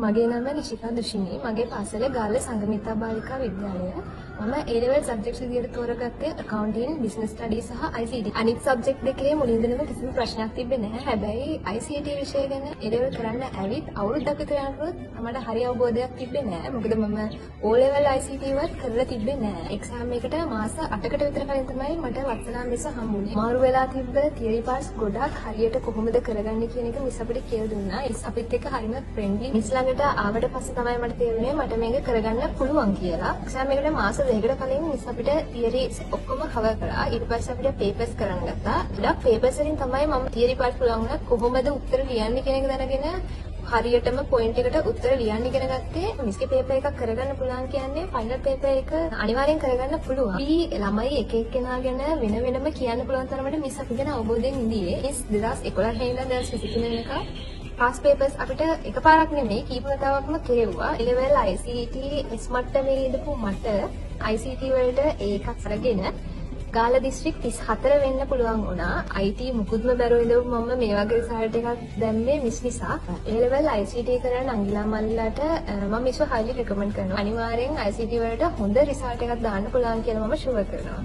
මගේ නම නිශිකා දුෂිනී. මගේ පාසල ගාල්ල සංගමිතා බාලිකා විද්‍යාලය. මම A-level subjects විදියට තෝරගත්තේ accounting, business studies සහ ICT. අනිත් subject දෙකේ මුලින් ඉඳන්ම කිසිම ප්‍රශ්නයක් තිබ්බේ නැහැ. හැබැයි ICT විෂය ගැන A-level කරන්න ඇවිත් අවුරුද්දක් විතර යනකොට මට හරි අවබෝධයක් තිබ්බේ නැහැ. මොකද මම O-level ICT වත් කරලා තිබ්බේ නැහැ. exam එකට මාස 8කට විතර කලින් තමයි මට වත්සලා මිස් හම්බුනේ. මාරු වෙලා තිබ්බ theory parts ගොඩක් හරියට කොහොමද කරගන්නේ කියන එක මිස් අපිට කියලා දුන්නා. අපිත් එක්ක හරිම friendly. මිස් ළඟට ආවට පස්සේ තමයි මට තේරුනේ මට මේක කරගන්න පුළුවන් කියලා. exam එකට මාස දෙකකට කලින් මිස් අපිට theory ඔක්කොම cover කරා. ඊට පස්සේ අපිට papers කරන්න ගත්තා. ගොඩක් papers වලින් තමයි මම theory part පුළුවන් වුණා. කොහොමද උත්තර ලියන්නේ කියන එක දැනගෙන හරියටම පොයින්ට් එකට උත්තර ලියන්න ඉගෙන ගත්තේ. මිස්ගේ පේපර් එකක් කරගන්න පුළුවන් කියන්නේ ෆයිනල් පේපර් එක අනිවාර්යෙන් කරගන්න පුළුවන්. අපි ළමයි එක එක්කෙනා ගැන වෙනම කියන්න පුළුවන් තරමට මිස් අපි ගැන අවබෝධයෙන් ඉඳියේ. මිස් 2011 ඉඳන් 2023 වෙනකම් පාස් පේපර්ස් අපිට එකපාරක් නෙමෙයි කීප වතාවක්ම කෙරෙව්වා. A-level ICT S මට්ටමේ ඉඳපු මට ICT වලට ඒකක් අරගෙන ගාල්ල දිස්ත්‍රික් 34 වෙන්න පුළුවන් වුණා. IT මුකුත්ම බැරුව ඉඳපු මම මේ වගේ රිසල්ට් එකක් දැම්මේ මිස් නිසා. A-level ICT කරන අංගිලා මල්ලට මම මිස්ව highly recommend කරනවා. අනිවාර්යෙන් ICT වලට හොඳ රිසල්ට් එකක් දාන්න පුළුවන් කියලා මම ෂුවර් කරනවා.